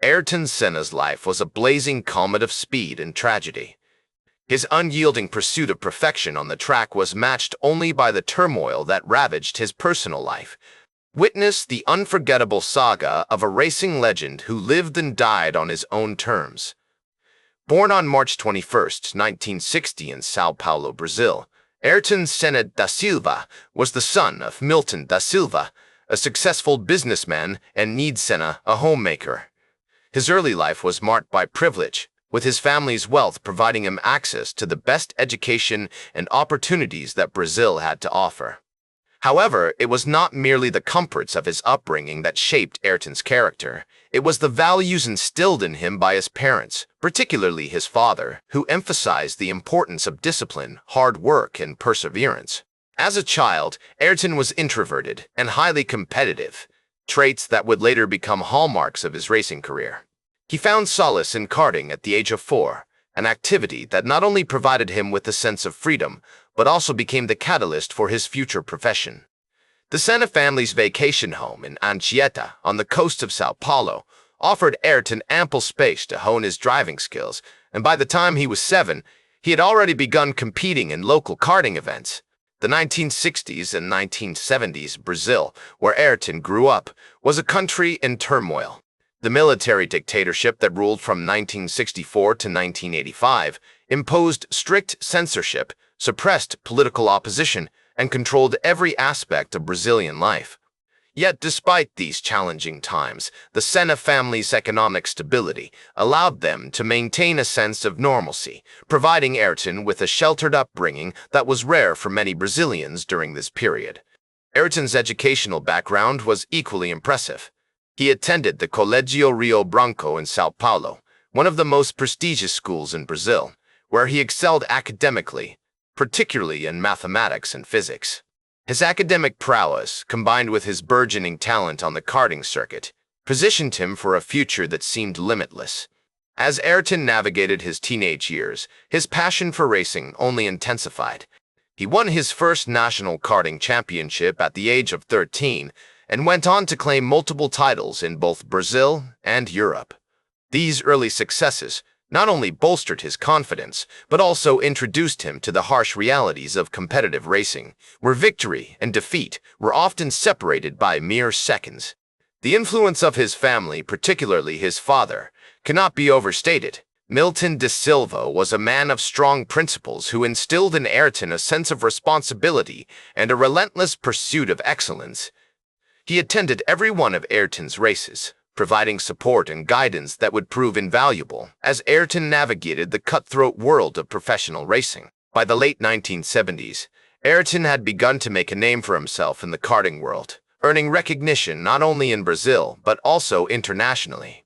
Ayrton Senna's life was a blazing comet of speed and tragedy. His unyielding pursuit of perfection on the track was matched only by the turmoil that ravaged his personal life. Witness the unforgettable saga of a racing legend who lived and died on his own terms. Born on March 21, 1960 in São Paulo, Brazil, Ayrton Senna da Silva was the son of Milton da Silva, a successful businessman, and Ned Senna, a homemaker. His early life was marked by privilege, with his family's wealth providing him access to the best education and opportunities that Brazil had to offer. However, it was not merely the comforts of his upbringing that shaped Ayrton's character. It was the values instilled in him by his parents, particularly his father, who emphasized the importance of discipline, hard work, and perseverance. As a child, Ayrton was introverted and highly competitive, traits that would later become hallmarks of his racing career. He found solace in karting at the age of 4, an activity that not only provided him with a sense of freedom, but also became the catalyst for his future profession. The Senna family's vacation home in Anchieta, on the coast of São Paulo, offered Ayrton ample space to hone his driving skills, and by the time he was 7, he had already begun competing in local karting events. The 1960s and 1970s Brazil, where Ayrton grew up, was a country in turmoil. The military dictatorship that ruled from 1964 to 1985 imposed strict censorship, suppressed political opposition, and controlled every aspect of Brazilian life. Yet despite these challenging times, the Senna family's economic stability allowed them to maintain a sense of normalcy, providing Ayrton with a sheltered upbringing that was rare for many Brazilians during this period. Ayrton's educational background was equally impressive. He attended the Colégio Rio Branco in São Paulo, one of the most prestigious schools in Brazil, where he excelled academically, particularly in mathematics and physics. His academic prowess, combined with his burgeoning talent on the karting circuit, positioned him for a future that seemed limitless. As Ayrton navigated his teenage years, his passion for racing only intensified. He won his first national karting championship at the age of 13 and went on to claim multiple titles in both Brazil and Europe. These early successes not only bolstered his confidence, but also introduced him to the harsh realities of competitive racing, where victory and defeat were often separated by mere seconds. The influence of his family, particularly his father, cannot be overstated. Milton da Silva was a man of strong principles who instilled in Ayrton a sense of responsibility and a relentless pursuit of excellence. He attended every one of Ayrton's races, providing support and guidance that would prove invaluable as Ayrton navigated the cutthroat world of professional racing. By the late 1970s, Ayrton had begun to make a name for himself in the karting world, earning recognition not only in Brazil but also internationally.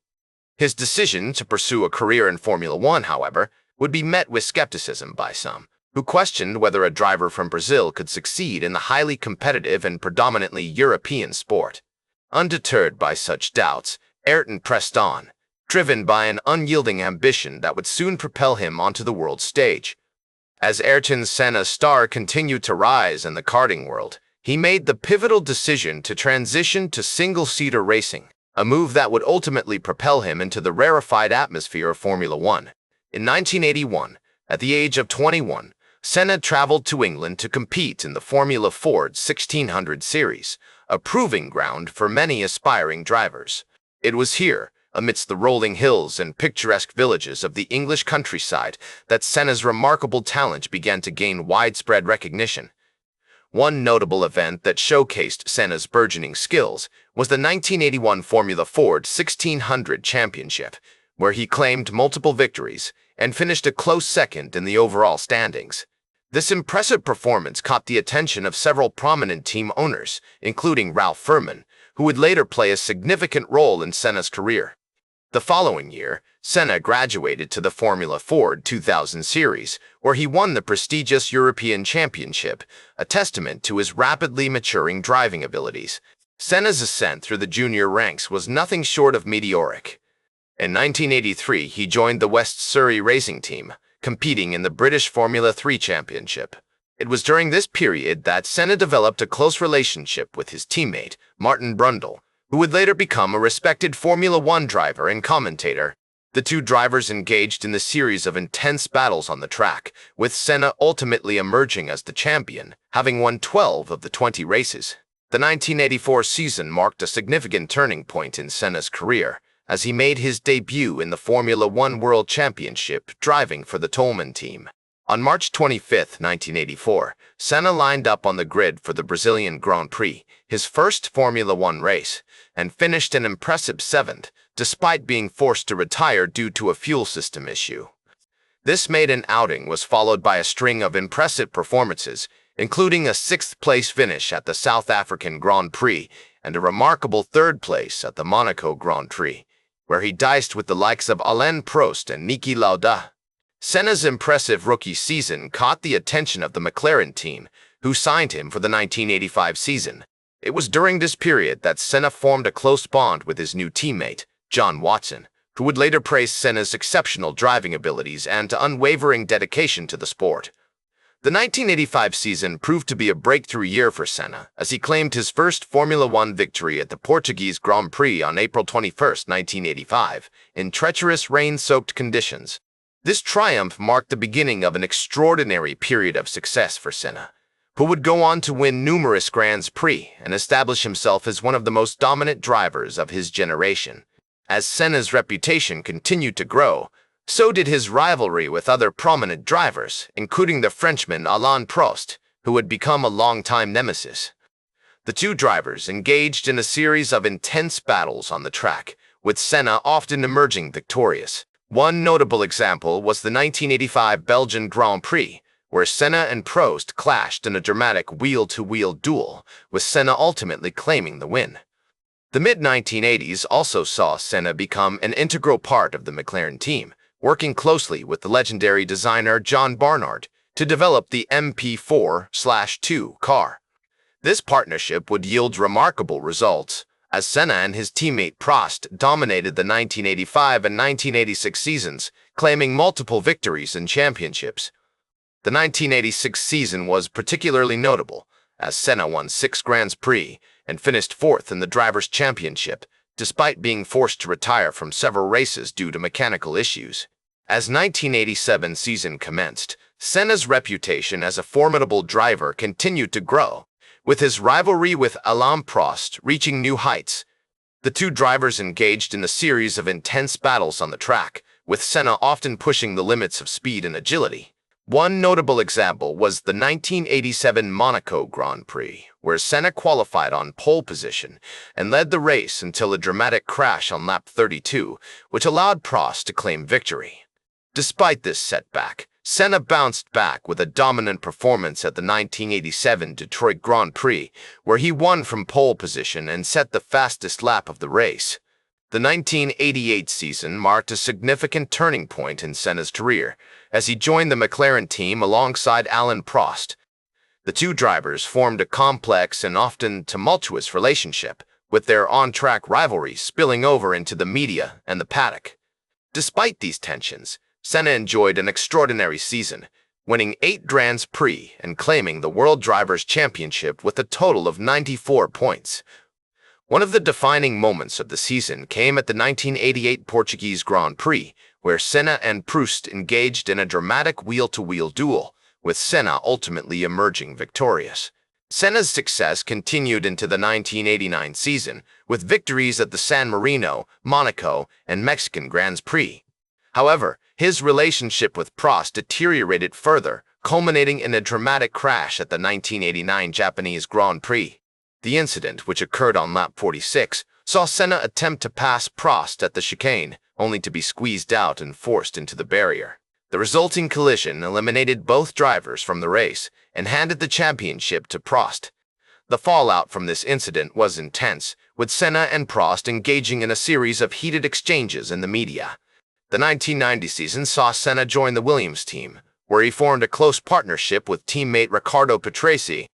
His decision to pursue a career in Formula One, however, would be met with skepticism by some, who questioned whether a driver from Brazil could succeed in the highly competitive and predominantly European sport. Undeterred by such doubts, Ayrton pressed on, driven by an unyielding ambition that would soon propel him onto the world stage. As Ayrton Senna's star continued to rise in the karting world, he made the pivotal decision to transition to single-seater racing, a move that would ultimately propel him into the rarefied atmosphere of Formula One. In 1981, at the age of 21, Senna traveled to England to compete in the Formula Ford 1600 series, a proving ground for many aspiring drivers. It was here, amidst the rolling hills and picturesque villages of the English countryside, that Senna's remarkable talent began to gain widespread recognition. One notable event that showcased Senna's burgeoning skills was the 1981 Formula Ford 1600 Championship, where he claimed multiple victories and finished a close second in the overall standings. This impressive performance caught the attention of several prominent team owners, including Ralph Furman, who would later play a significant role in Senna's career. The following year, Senna graduated to the Formula Ford 2000 series, where he won the prestigious European Championship, a testament to his rapidly maturing driving abilities. Senna's ascent through the junior ranks was nothing short of meteoric. In 1983, he joined the West Surrey racing team, competing in the British Formula 3 Championship. It was during this period that Senna developed a close relationship with his teammate, Martin Brundle, who would later become a respected Formula One driver and commentator. The two drivers engaged in a series of intense battles on the track, with Senna ultimately emerging as the champion, having won 12 of the 20 races. The 1984 season marked a significant turning point in Senna's career, as he made his debut in the Formula One World Championship driving for the Toleman team. On March 25, 1984, Senna lined up on the grid for the Brazilian Grand Prix, his first Formula One race, and finished an impressive 7th, despite being forced to retire due to a fuel system issue. This maiden outing was followed by a string of impressive performances, including a 6th-place finish at the South African Grand Prix and a remarkable 3rd place at the Monaco Grand Prix, where he diced with the likes of Alain Prost and Niki Lauda. Senna's impressive rookie season caught the attention of the McLaren team, who signed him for the 1985 season. It was during this period that Senna formed a close bond with his new teammate, John Watson, who would later praise Senna's exceptional driving abilities and unwavering dedication to the sport. The 1985 season proved to be a breakthrough year for Senna, as he claimed his first Formula One victory at the Portuguese Grand Prix on April 21, 1985, in treacherous rain-soaked conditions. This triumph marked the beginning of an extraordinary period of success for Senna, who would go on to win numerous Grands Prix and establish himself as one of the most dominant drivers of his generation. As Senna's reputation continued to grow, so did his rivalry with other prominent drivers, including the Frenchman Alain Prost, who had become a longtime nemesis. The two drivers engaged in a series of intense battles on the track, with Senna often emerging victorious. One notable example was the 1985 Belgian Grand Prix, where Senna and Prost clashed in a dramatic wheel-to-wheel duel, with Senna ultimately claiming the win. The mid-1980s also saw Senna become an integral part of the McLaren team, working closely with the legendary designer John Barnard to develop the MP4/2 car. This partnership would yield remarkable results, as Senna and his teammate Prost dominated the 1985 and 1986 seasons, claiming multiple victories and championships. The 1986 season was particularly notable, as Senna won 6 Grands Prix and finished 4th in the Drivers' Championship, despite being forced to retire from several races due to mechanical issues. As 1987 season commenced, Senna's reputation as a formidable driver continued to grow, with his rivalry with Alain Prost reaching new heights. The two drivers engaged in a series of intense battles on the track, with Senna often pushing the limits of speed and agility. One notable example was the 1987 Monaco Grand Prix, where Senna qualified on pole position and led the race until a dramatic crash on lap 32, which allowed Prost to claim victory. Despite this setback, Senna bounced back with a dominant performance at the 1987 Detroit Grand Prix, where he won from pole position and set the fastest lap of the race. The 1988 season marked a significant turning point in Senna's career, as he joined the McLaren team alongside Alain Prost. The two drivers formed a complex and often tumultuous relationship, with their on-track rivalries spilling over into the media and the paddock. Despite these tensions, Senna enjoyed an extraordinary season, winning 8 Grands Prix and claiming the World Drivers' Championship with a total of 94 points. One of the defining moments of the season came at the 1988 Portuguese Grand Prix, where Senna and Prost engaged in a dramatic wheel-to-wheel duel, with Senna ultimately emerging victorious. Senna's success continued into the 1989 season, with victories at the San Marino, Monaco, and Mexican Grands Prix. However, his relationship with Prost deteriorated further, culminating in a dramatic crash at the 1989 Japanese Grand Prix. The incident, which occurred on lap 46, saw Senna attempt to pass Prost at the chicane, only to be squeezed out and forced into the barrier. The resulting collision eliminated both drivers from the race and handed the championship to Prost. The fallout from this incident was intense, with Senna and Prost engaging in a series of heated exchanges in the media. The 1990 season saw Senna join the Williams team, where he formed a close partnership with teammate Riccardo Patrese.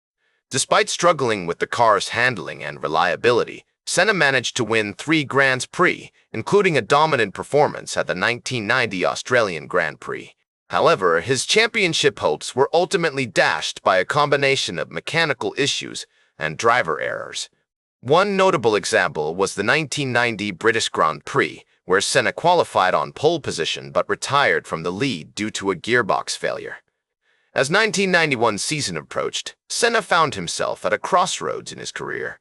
Despite struggling with the car's handling and reliability, Senna managed to win 3 Grands Prix, including a dominant performance at the 1990 Australian Grand Prix. However, his championship hopes were ultimately dashed by a combination of mechanical issues and driver errors. One notable example was the 1990 British Grand Prix, where Senna qualified on pole position but retired from the lead due to a gearbox failure. As 1991 season approached, Senna found himself at a crossroads in his career.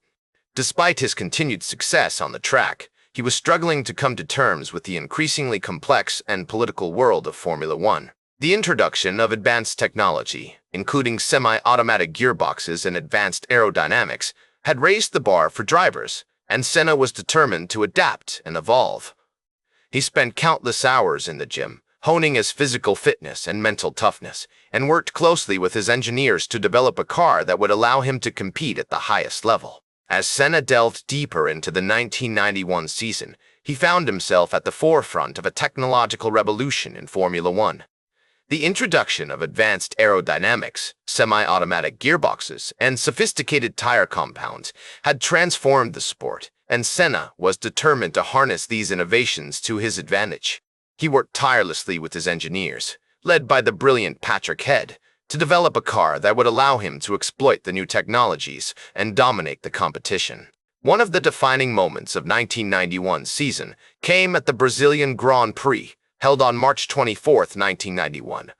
Despite his continued success on the track, he was struggling to come to terms with the increasingly complex and political world of Formula One. The introduction of advanced technology, including semi-automatic gearboxes and advanced aerodynamics, had raised the bar for drivers, and Senna was determined to adapt and evolve. He spent countless hours in the gym, honing his physical fitness and mental toughness, and worked closely with his engineers to develop a car that would allow him to compete at the highest level. As Senna delved deeper into the 1991 season, he found himself at the forefront of a technological revolution in Formula One. The introduction of advanced aerodynamics, semi-automatic gearboxes, and sophisticated tire compounds had transformed the sport, and Senna was determined to harness these innovations to his advantage. He worked tirelessly with his engineers, led by the brilliant Patrick Head, to develop a car that would allow him to exploit the new technologies and dominate the competition. One of the defining moments of 1991's season came at the Brazilian Grand Prix, held on March 24, 1991.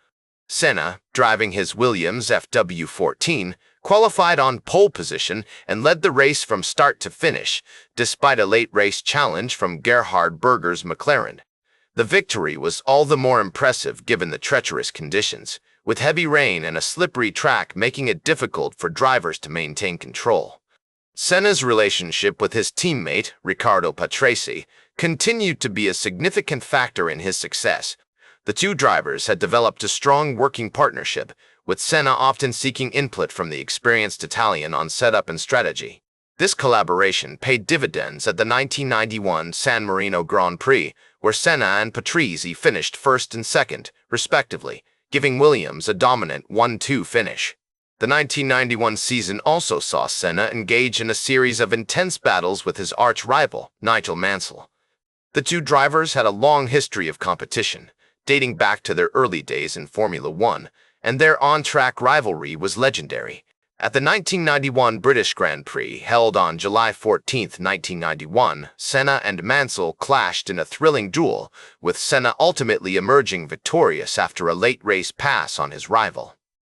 Senna, driving his Williams FW14, qualified on pole position and led the race from start to finish, despite a late race challenge from Gerhard Berger's McLaren. The victory was all the more impressive given the treacherous conditions, with heavy rain and a slippery track making it difficult for drivers to maintain control. Senna's relationship with his teammate, Riccardo Patrese, continued to be a significant factor in his success. The two drivers had developed a strong working partnership, with Senna often seeking input from the experienced Italian on setup and strategy. This collaboration paid dividends at the 1991 San Marino Grand Prix, where Senna and Patrese finished first and second, respectively, giving Williams a dominant 1-2 finish. The 1991 season also saw Senna engage in a series of intense battles with his arch-rival, Nigel Mansell. The two drivers had a long history of competition, dating back to their early days in Formula One, and their on-track rivalry was legendary. At the 1991 British Grand Prix, held on July 14, 1991, Senna and Mansell clashed in a thrilling duel, with Senna ultimately emerging victorious after a late race pass on his rival.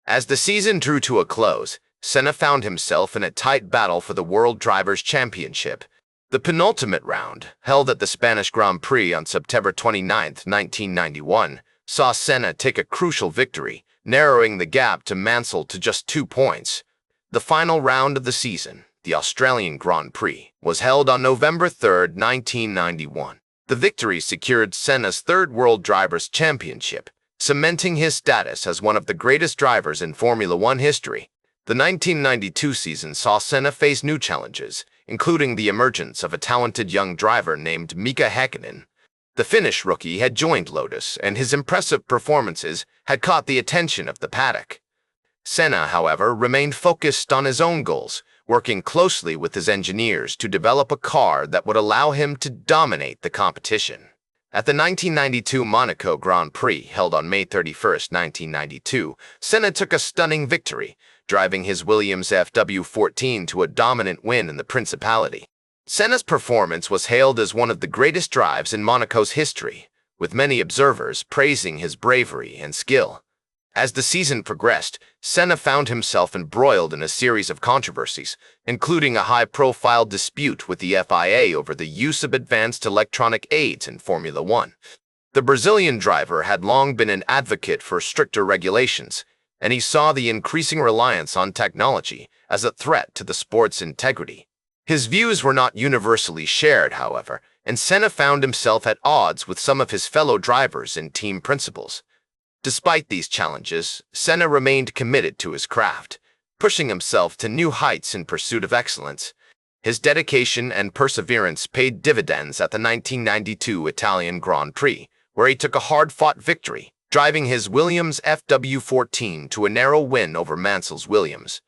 As the season drew to a close, Senna found himself in a tight battle for the World Drivers' Championship. The penultimate round, held at the Spanish Grand Prix on September 29, 1991, saw Senna take a crucial victory, narrowing the gap to Mansell to just 2 points. The final round of the season, the Australian Grand Prix, was held on November 3, 1991. The victory secured Senna's third World Drivers' Championship, cementing his status as one of the greatest drivers in Formula One history. The 1992 season saw Senna face new challenges, including the emergence of a talented young driver named Mika Häkkinen. The Finnish rookie had joined Lotus, and his impressive performances had caught the attention of the paddock. Senna, however, remained focused on his own goals, working closely with his engineers to develop a car that would allow him to dominate the competition. At the 1992 Monaco Grand Prix, held on May 31, 1992, Senna took a stunning victory, driving his Williams FW14 to a dominant win in the Principality. Senna's performance was hailed as one of the greatest drives in Monaco's history, with many observers praising his bravery and skill. As the season progressed, Senna found himself embroiled in a series of controversies, including a high-profile dispute with the FIA over the use of advanced electronic aids in Formula One. The Brazilian driver had long been an advocate for stricter regulations, and he saw the increasing reliance on technology as a threat to the sport's integrity. His views were not universally shared, however, and Senna found himself at odds with some of his fellow drivers and team principals. Despite these challenges, Senna remained committed to his craft, pushing himself to new heights in pursuit of excellence. His dedication and perseverance paid dividends at the 1992 Italian Grand Prix, where he took a hard-fought victory, driving his Williams FW14 to a narrow win over Mansell's Williams.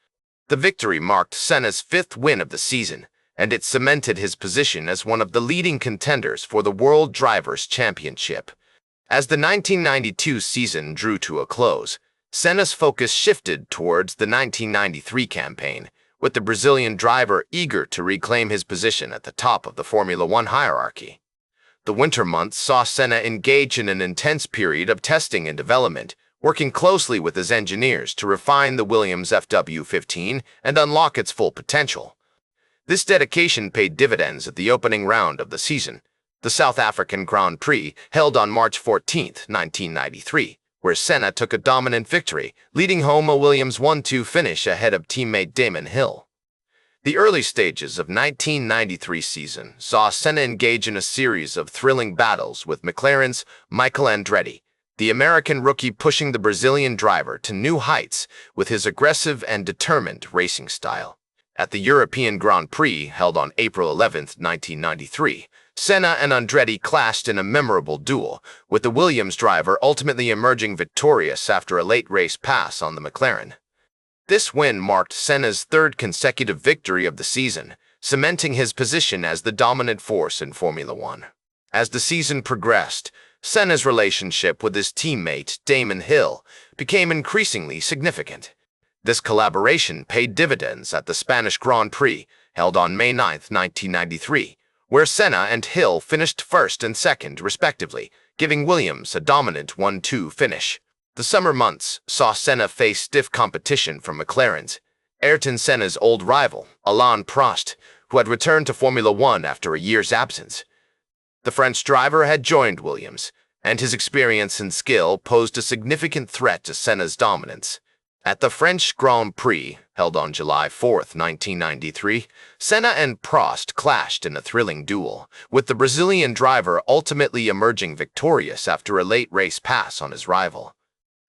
The victory marked Senna's fifth win of the season, and it cemented his position as one of the leading contenders for the World Drivers' Championship. As the 1992 season drew to a close, Senna's focus shifted towards the 1993 campaign, with the Brazilian driver eager to reclaim his position at the top of the Formula One hierarchy. The winter months saw Senna engage in an intense period of testing and development, working closely with his engineers to refine the Williams FW15 and unlock its full potential. This dedication paid dividends at the opening round of the season, the South African Grand Prix, held on March 14, 1993, where Senna took a dominant victory, leading home a Williams 1-2 finish ahead of teammate Damon Hill. The early stages of 1993 season saw Senna engage in a series of thrilling battles with McLaren's Michael Andretti, the American rookie pushing the Brazilian driver to new heights with his aggressive and determined racing style. At the European Grand Prix, held on April 11, 1993, Senna and Andretti clashed in a memorable duel, with the Williams driver ultimately emerging victorious after a late race pass on the McLaren. This win marked Senna's third consecutive victory of the season, cementing his position as the dominant force in Formula One. As the season progressed, Senna's relationship with his teammate Damon Hill became increasingly significant. This collaboration paid dividends at the Spanish Grand Prix, held on May 9, 1993, where Senna and Hill finished first and second, respectively, giving Williams a dominant 1-2 finish. The summer months saw Senna face stiff competition from McLaren's Ayrton Senna's old rival, Alain Prost, who had returned to Formula One after a year's absence. The French driver had joined Williams, and his experience and skill posed a significant threat to Senna's dominance. At the French Grand Prix, held on July 4, 1993, Senna and Prost clashed in a thrilling duel, with the Brazilian driver ultimately emerging victorious after a late race pass on his rival.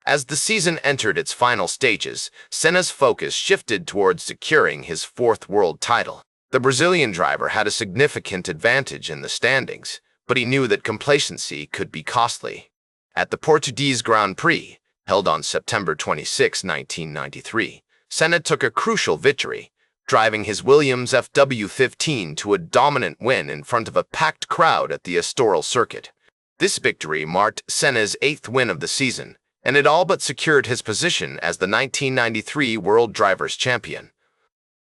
As the season entered its final stages, Senna's focus shifted towards securing his fourth world title. The Brazilian driver had a significant advantage in the standings, but he knew that complacency could be costly. At the Portuguese Grand Prix, held on September 26, 1993, Senna took a crucial victory, driving his Williams FW15 to a dominant win in front of a packed crowd at the Estoril circuit. This victory marked Senna's eighth win of the season, and it all but secured his position as the 1993 World Drivers' Champion.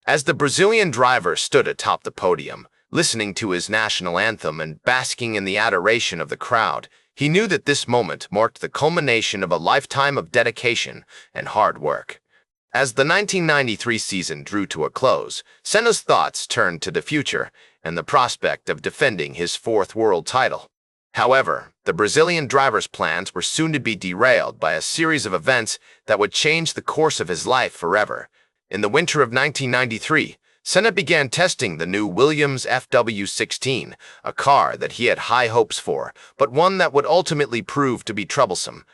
As the Brazilian driver stood atop the podium, listening to his national anthem and basking in the adoration of the crowd, he knew that this moment marked the culmination of a lifetime of dedication and hard work. As the 1993 season drew to a close, Senna's thoughts turned to the future and the prospect of defending his fourth world title. However, the Brazilian driver's plans were soon to be derailed by a series of events that would change the course of his life forever. In the winter of 1993, Senna began testing the new Williams FW16, a car that he had high hopes for, but one that would ultimately prove to be troublesome.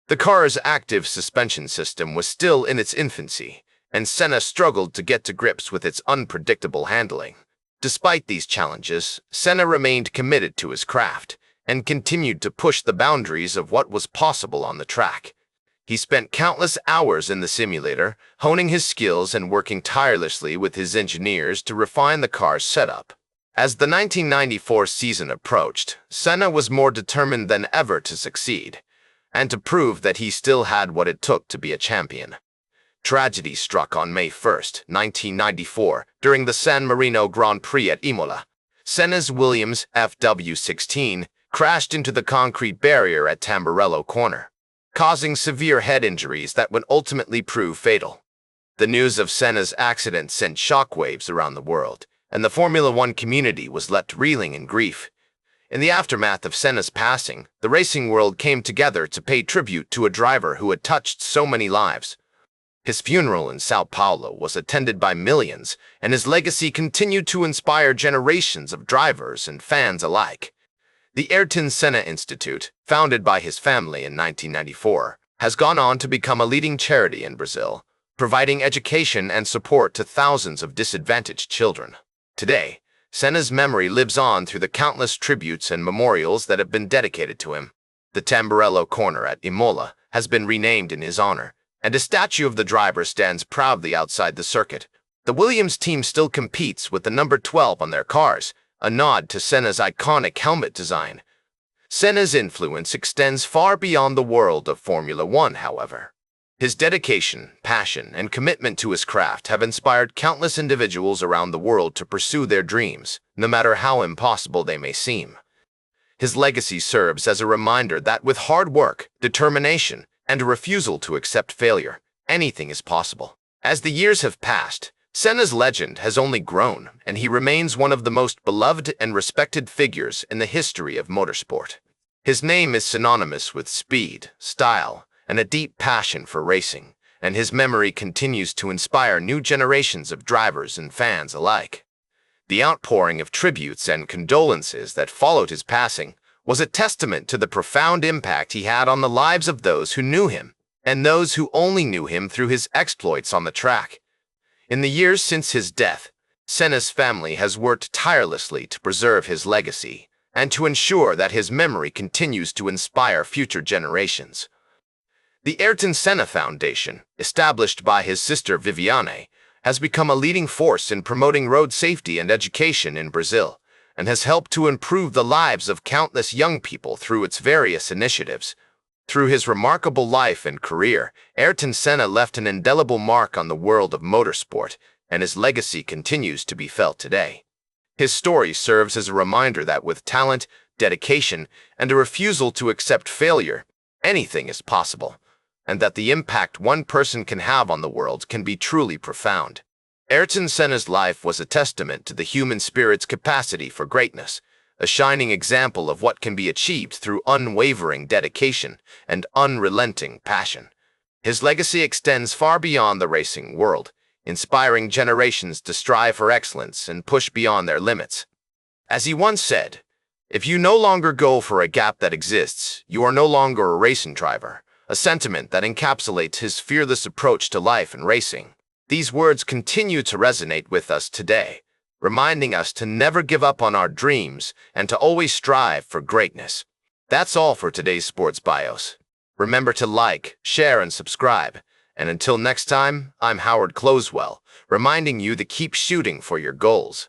The car's active suspension system was still in its infancy, and Senna struggled to get to grips with its unpredictable handling. Despite these challenges, Senna remained committed to his craft and continued to push the boundaries of what was possible on the track. He spent countless hours in the simulator, honing his skills and working tirelessly with his engineers to refine the car's setup. As the 1994 season approached, Senna was more determined than ever to succeed, and to prove that he still had what it took to be a champion. Tragedy struck on May 1, 1994, during the San Marino Grand Prix at Imola. Senna's Williams FW16 crashed into the concrete barrier at Tamburello Corner, causing severe head injuries that would ultimately prove fatal. The news of Senna's accident sent shockwaves around the world, and the Formula One community was left reeling in grief. In the aftermath of Senna's passing, the racing world came together to pay tribute to a driver who had touched so many lives. His funeral in Sao Paulo was attended by millions, and his legacy continued to inspire generations of drivers and fans alike. The Ayrton Senna Institute, founded by his family in 1994, has gone on to become a leading charity in Brazil, providing education and support to thousands of disadvantaged children. Today, Senna's memory lives on through the countless tributes and memorials that have been dedicated to him. The Tamburello Corner at Imola has been renamed in his honor, and a statue of the driver stands proudly outside the circuit. The Williams team still competes with the number 12 on their cars, a nod to Senna's iconic helmet design. Senna's influence extends far beyond the world of Formula One, however. His dedication, passion, and commitment to his craft have inspired countless individuals around the world to pursue their dreams, no matter how impossible they may seem. His legacy serves as a reminder that with hard work, determination, and a refusal to accept failure, anything is possible. As the years have passed, Senna's legend has only grown, and he remains one of the most beloved and respected figures in the history of motorsport. His name is synonymous with speed, style, and a deep passion for racing, and his memory continues to inspire new generations of drivers and fans alike. The outpouring of tributes and condolences that followed his passing was a testament to the profound impact he had on the lives of those who knew him, and those who only knew him through his exploits on the track. In the years since his death, Senna's family has worked tirelessly to preserve his legacy and to ensure that his memory continues to inspire future generations. The Ayrton Senna Foundation, established by his sister Viviane, has become a leading force in promoting road safety and education in Brazil, and has helped to improve the lives of countless young people through its various initiatives. Through his remarkable life and career, Ayrton Senna left an indelible mark on the world of motorsport, and his legacy continues to be felt today. His story serves as a reminder that with talent, dedication, and a refusal to accept failure, anything is possible, and that the impact one person can have on the world can be truly profound. Ayrton Senna's life was a testament to the human spirit's capacity for greatness, a shining example of what can be achieved through unwavering dedication and unrelenting passion. His legacy extends far beyond the racing world, inspiring generations to strive for excellence and push beyond their limits. As he once said, "If you no longer go for a gap that exists, you are no longer a racing driver," a sentiment that encapsulates his fearless approach to life and racing. These words continue to resonate with us today, reminding us to never give up on our dreams and to always strive for greatness. That's all for today's Sports Bios. Remember to like, share, and subscribe. And until next time, I'm Howard Closewell, reminding you to keep shooting for your goals.